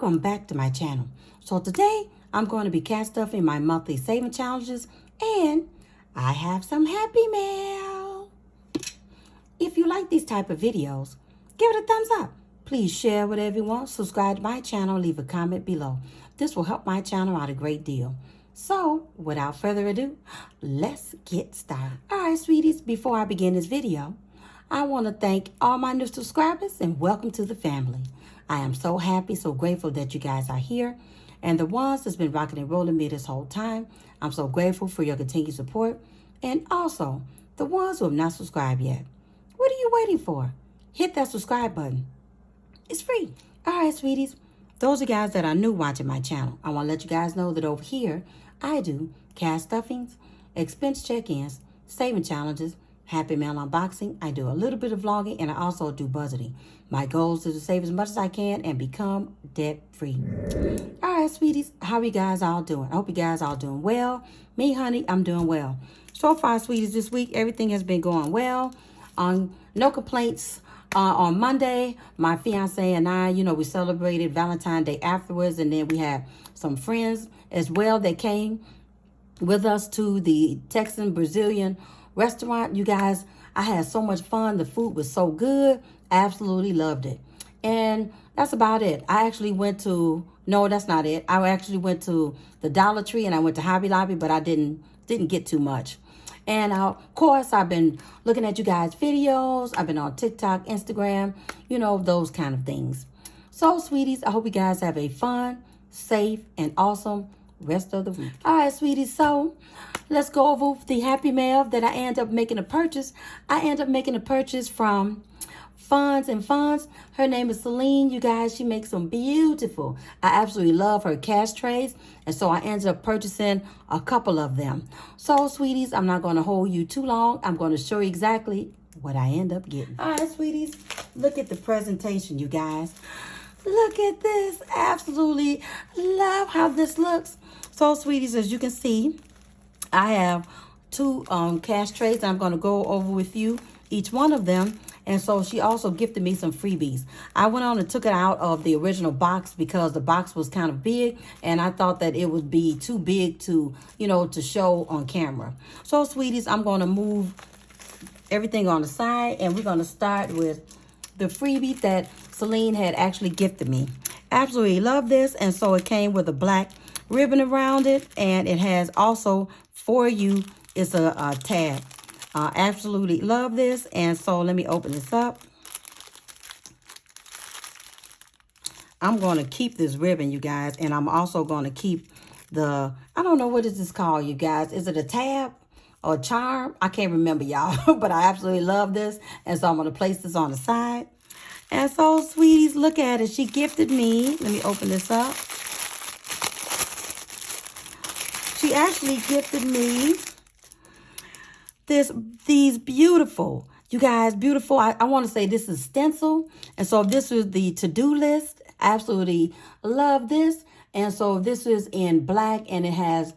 Welcome back to my channel. So today I'm going to be cat stuffing my monthly saving challenges, and I have some happy mail. If you like these type of videos, give it a thumbs up. Please share with everyone, subscribe to my channel, leave a comment below. This will help my channel out a great deal. So without further ado, let's get started. All right, sweeties, before I begin this video, I want to thank all my new subscribers and welcome to the family. I am so happy, so grateful that you guys are here. And the ones that's been rocking and rolling me this whole time, I'm so grateful for your continued support. And also, the ones who have not subscribed yet, what are you waiting for? Hit that subscribe button. It's free. All right, sweeties. Those are guys that are new watching my channel. I want to let you guys know that over here, I do cat stuffings, expense check-ins, saving challenges, happy mail unboxing. I do a little bit of vlogging, and I also do budgeting. My goal is to save as much as I can and become debt-free. All right, sweeties, how are you guys all doing? I hope you guys all doing well. Me, honey, I'm doing well. So far, sweeties, this week, everything has been going well. No complaints. On Monday, my fiance and I, we celebrated Valentine's Day afterwards, and then we had some friends as well that came with us to the Texan Brazilian restaurant. You guys, I had so much fun. The food was so good. Absolutely loved it. And that's about it. I actually went to, no, that's not it. I actually went to the Dollar Tree and I went to Hobby Lobby, but I didn't get too much. And of course, I've been looking at you guys' videos. I've been on TikTok, Instagram, those kind of things. So, sweeties, I hope you guys have a fun, safe, and awesome rest of the week. All right, sweeties, so let's go over the happy mail that I end up making a purchase. I end up making a purchase from Funds and Funds. Her name is Celine. You guys, she makes some beautiful, I absolutely love her cash trays. And so I ended up purchasing a couple of them. So, sweeties, I'm not going to hold you too long. I'm going to show you exactly what I end up getting. All right, sweeties, look at the presentation, you guys. Look at this. Absolutely love how this looks. So, sweeties, as you can see, I have two cash trays, and I'm going to go over with you each one of them. And so she also gifted me some freebies. I went on and took it out of the original box because the box was kind of big, and I thought that it would be too big to, to show on camera. So, sweeties, I'm going to move everything on the side, and we're going to start with the freebie that Celine had actually gifted me. Absolutely love this. And so it came with a black ribbon around it, and it has also for you, it's a tag. Absolutely love this. And so let me open this up. I'm going to keep this ribbon, you guys, and I'm also going to keep the, I don't know, what is this called, you guys? Is it a tab or charm? I can't remember, y'all, but I absolutely love this. And so I'm going to place this on the side. And so, sweeties, look at it. She gifted me. Let me open this up. She actually gifted me these beautiful, you guys, beautiful. I want to say this is stencil. And so this is the to-do list. Absolutely love this. And so this is in black and it has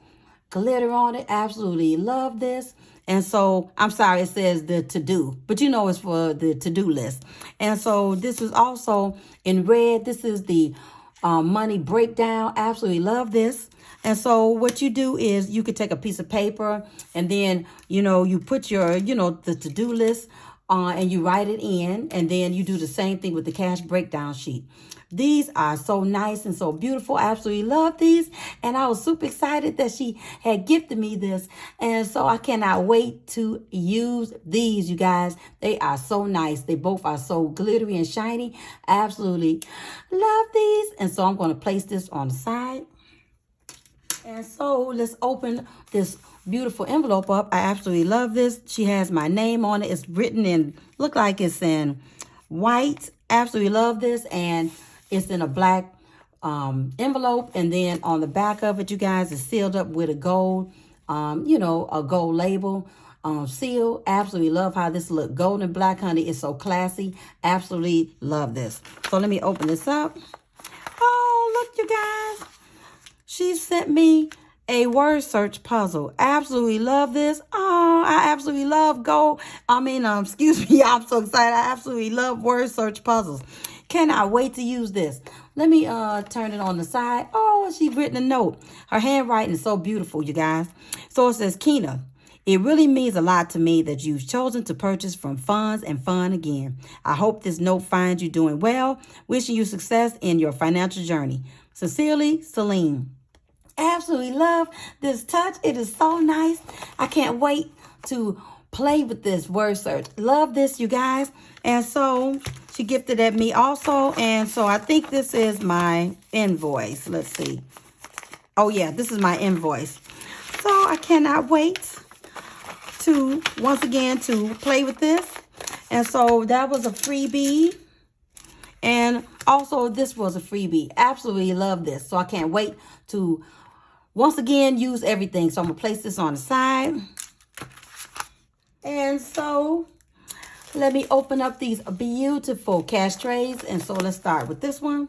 glitter on it. Absolutely love this. And so, I'm sorry, it says the to-do, but it's for the to-do list. And so this is also in red. This is the money breakdown. Absolutely love this. And so what you do is you could take a piece of paper and then, you put your, the to-do list and you write it in, and then you do the same thing with the cash breakdown sheet. These are so nice and so beautiful. I absolutely love these. And I was super excited that she had gifted me this. And so I cannot wait to use these, you guys. They are so nice. They both are so glittery and shiny. I absolutely love these. And so I'm going to place this on the side. And so let's open this beautiful envelope up. I absolutely love this. She has my name on it. It's written in, look like it's in white. Absolutely love this. And it's in a black envelope. And then on the back of it, you guys, is sealed up with a gold, a gold label seal. Absolutely love how this look. Gold and black, honey. It's so classy. Absolutely love this. So let me open this up. Oh, look, you guys. She sent me a word search puzzle. Absolutely love this. Oh, I absolutely love gold. Excuse me. I'm so excited. I absolutely love word search puzzles. Cannot wait to use this. Let me turn it on the side. Oh, she's written a note. Her handwriting is so beautiful, you guys. So it says, Kina, it really means a lot to me that you've chosen to purchase from Funds and Fun again. I hope this note finds you doing well. Wishing you success in your financial journey. Sincerely, Celine. Absolutely love this touch. It is so nice. I can't wait to play with this word search. Love this, you guys. And so she gifted at me also. And so I think this is my invoice. Let's see. Oh, yeah, this is my invoice. So I cannot wait to, once again, to play with this. And so that was a freebie. And also this was a freebie. Absolutely love this. So I can't wait to, once again, use everything. So I'm going to place this on the side. And so let me open up these beautiful cash trays. And so let's start with this one.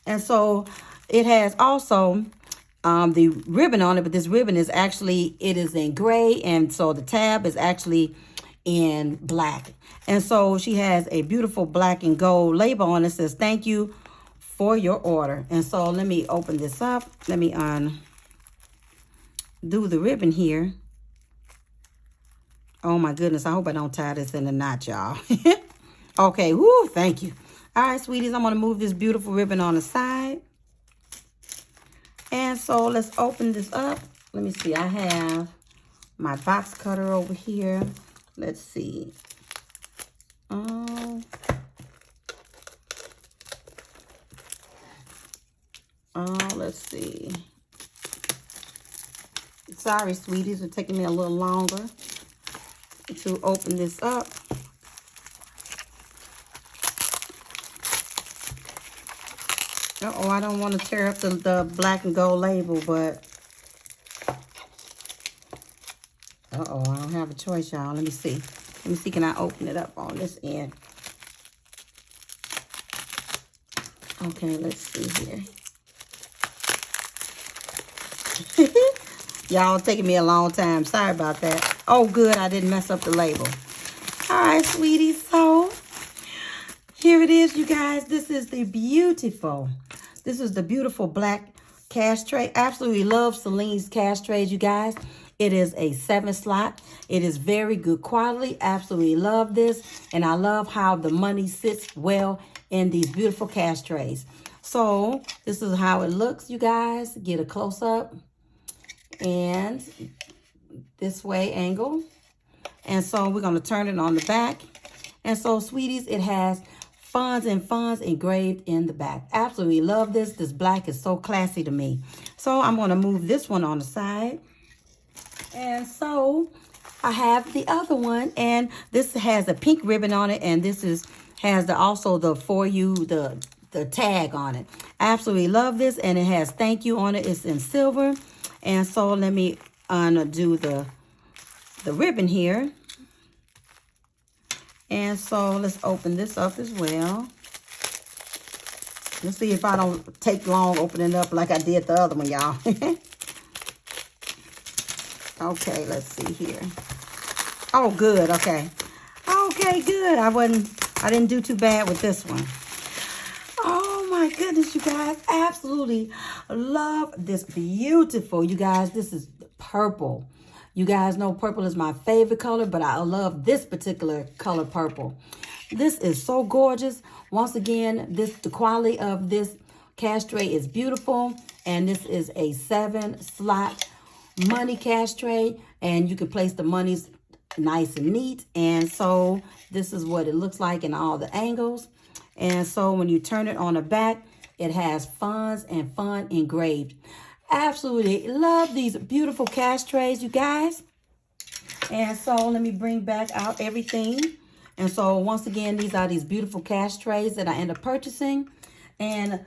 And so it has also the ribbon on it, but this ribbon is actually, it is in gray. And so the tab is actually in black. And so she has a beautiful black and gold label on it. It says, thank you for your order. And so let me open this up. Let me do the ribbon here. Oh my goodness, I hope I don't tie this in a knot, y'all. Okay, whoo, thank you. All right, sweeties, I'm gonna move this beautiful ribbon on the side. And so let's open this up. Let me see, I have my box cutter over here. Let's see. Let's see. Sorry, sweeties, it's taking me a little longer to open this up. Uh-oh, I don't want to tear up the black and gold label, but uh-oh, I don't have a choice, y'all. Let me see. Let me see, can I open it up on this end? Okay, let's see here. Y'all taking me a long time. Sorry about that. Oh, good, I didn't mess up the label. All right, sweeties, so here it is, you guys. This is the beautiful black cash tray. Absolutely love Celine's cash trays, you guys. It is a 7-slot. It is very good quality. Absolutely love this. And I love how the money sits well in these beautiful cash trays. So this is how it looks, you guys. Get a close-up. And this way angle. And so we're going to turn it on the back. And so, sweeties, it has Funds and Funds engraved in the back. Absolutely love this. This black is so classy to me. So I'm going to move this one on the side. And so I have the other one. And this has a pink ribbon on it. And this has also the for you, the tag on it. Absolutely love this. And it has thank you on it. It's in silver. And so let me undo the ribbon here. And so let's open this up as well. Let's see if I don't take long opening up like I did the other one, y'all. Okay, let's see here. Oh, good. Okay. Okay, good. I didn't do too bad with this one. Oh my goodness, you guys. Absolutely love this beautiful, you guys. This is purple. You guys know purple is my favorite color, but I love this particular color purple. This is so gorgeous. Once again, the quality of this cash tray is beautiful. And this is a 7-slot money cash tray. And you can place the monies nice and neat. And so this is what it looks like in all the angles. And so when you turn it on the back, it has Funds and Fun engraved. Absolutely love these beautiful cash trays, you guys. And so let me bring back out everything. And so once again, these are these beautiful cash trays that I end up purchasing. And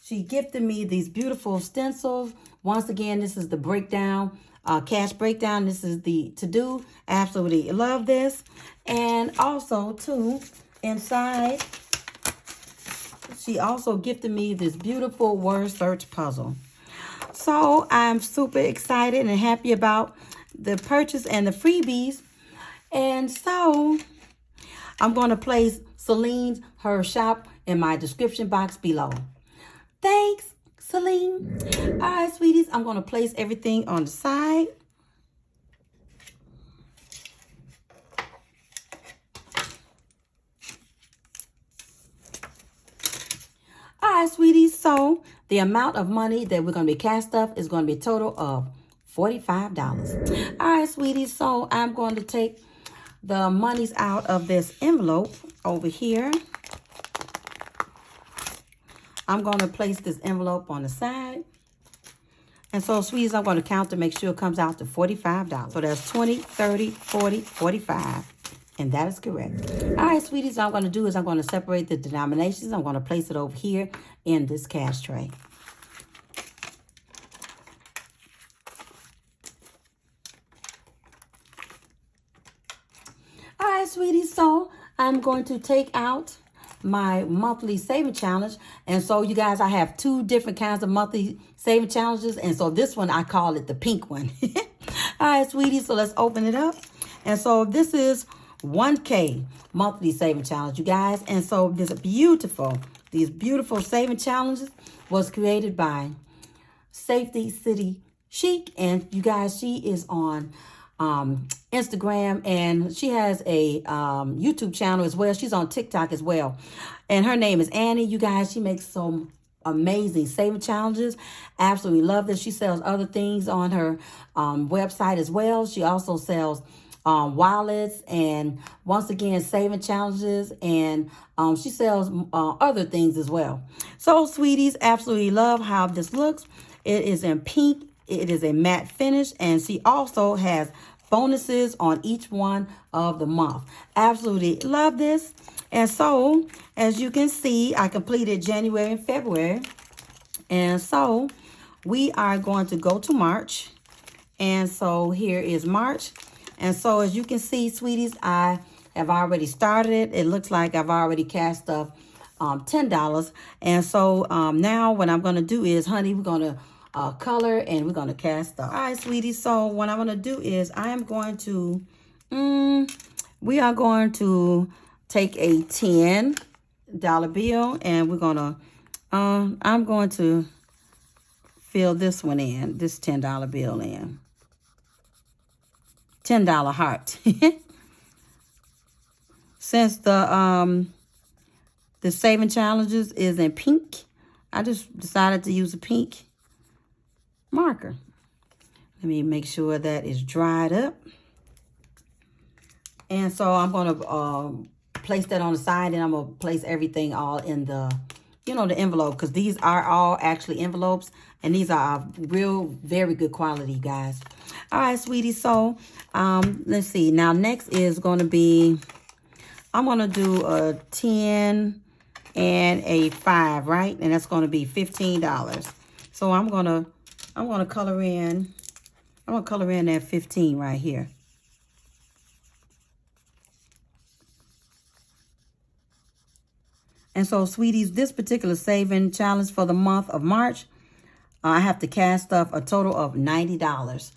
she gifted me these beautiful stencils. Once again, this is the breakdown, cash breakdown. This is the to-do. Absolutely love this. And also, too, inside, she also gifted me this beautiful word search puzzle. So I'm super excited and happy about the purchase and the freebies. And so I'm going to place her shop in my description box below. Thanks, Celine. All right, sweeties, I'm going to place everything on the side. All right, sweeties, so the amount of money that we're going to be cast up is going to be a total of $45. All right, sweeties, so I'm going to take the monies out of this envelope over here. I'm going to place this envelope on the side. And so, sweeties, I'm going to count to make sure it comes out to $45. So that's 20, 30, 40, 45. And that is correct. All right, sweeties, what I'm going to do is I'm going to separate the denominations. I'm going to place it over here in this cash tray. All right, sweeties, so I'm going to take out my monthly saving challenge. And so, you guys, I have two different kinds of monthly saving challenges. And so this one, I call it the pink one. All right, sweeties, so let's open it up. And so this is 1K monthly saving challenge, you guys. And so these beautiful saving challenges was created by Safety City Chic. And you guys, she is on Instagram, and she has a YouTube channel as well. She's on TikTok as well. And her name is Annie. You guys, she makes some amazing saving challenges. Absolutely love this. She sells other things on her website as well. She also sells wallets and, once again, saving challenges, and she sells other things as well. So, sweeties, absolutely love how this looks. It is in pink. It is a matte finish, and she also has bonuses on each one of the month. Absolutely love this. And so, as you can see, I completed January and February. And so, we are going to go to March. And so, here is March. And so, as you can see, sweeties, I have already started it. It looks like I've already cashed up $10. And so, now what I'm going to do is, honey, we're going to color, and we're going to cast up. All right, sweeties. So what I'm going to do is we are going to take a $10 bill, and we're going to, I'm going to fill this one in, this $10 bill in. $10 heart. Since the saving challenges is in pink, I just decided to use a pink marker. Let me make sure that it's dried up. And so I'm going to place that on the side, and I'm going to place everything all in the, the envelope, because these are all actually envelopes, and these are real, very good quality, guys. All right, sweetie. So let's see. Now, next is going to be, I'm going to do a 10 and a 5, right? And that's going to be $15. So I'm going to color in, that 15 right here. And so, sweeties, this particular saving challenge for the month of March, I have to cast up a total of $90.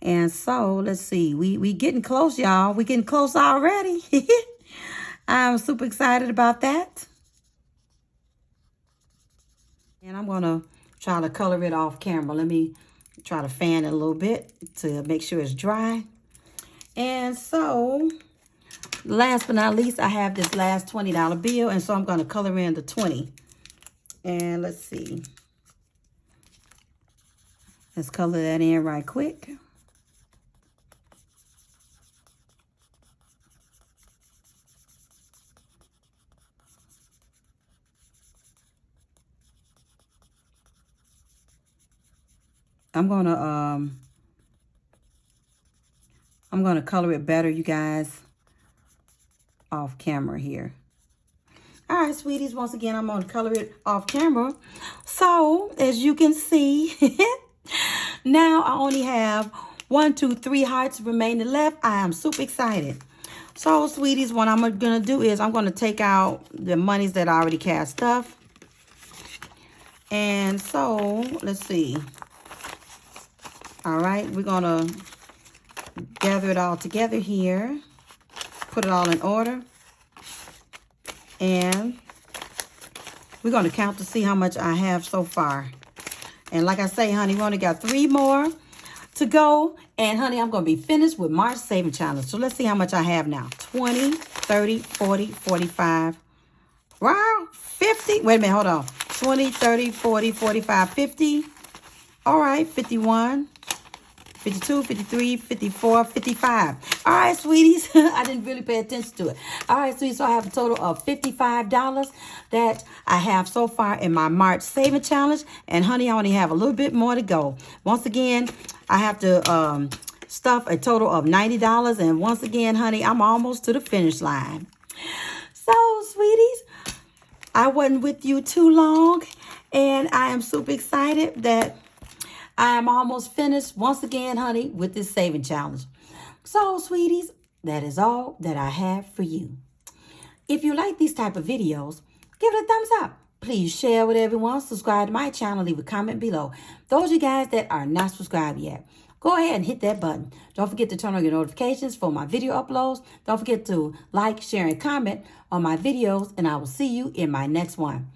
And so, let's see, we getting close, y'all. We getting close already. I'm super excited about that. And I'm going to try to color it off camera. Let me try to fan it a little bit to make sure it's dry. And so, last but not least, I have this last $20 bill. And so I'm going to color in the 20. And let's see. Let's color that in right quick. I'm gonna color it better, you guys, off camera here. All right, sweeties, once again, I'm gonna color it off camera. So, as you can see, now I only have 1, 2, 3 hearts remaining left. I am super excited. So, sweeties, what I'm gonna do is I'm gonna take out the monies that I already cast off. And so, let's see. All right, we're going to gather it all together here, put it all in order, and We're going to count to see how much I have so far. And like I say, honey, we only got 3 more to go. And, honey, I'm going to be finished with March Saving Challenge. So let's see how much I have now. 20, 30, 40, 45. Wow, 50. Wait a minute, hold on. 20, 30, 40, 45, 50. All right, 51. 52, 53, 54, 55. All right, sweeties. I didn't really pay attention to it. All right, sweeties. So I have a total of $55 that I have so far in my March Saving Challenge. And, honey, I only have a little bit more to go. Once again, I have to stuff a total of $90. And once again, honey, I'm almost to the finish line. So, sweeties, I wasn't with you too long. And I am super excited that I am almost finished once again, honey, with this saving challenge. So, sweeties, that is all that I have for you. If you like these type of videos, give it a thumbs up. Please share with everyone. Subscribe to my channel. Leave a comment below. Those of you guys that are not subscribed yet, go ahead and hit that button. Don't forget to turn on your notifications for my video uploads. Don't forget to like, share, and comment on my videos, and I will see you in my next one.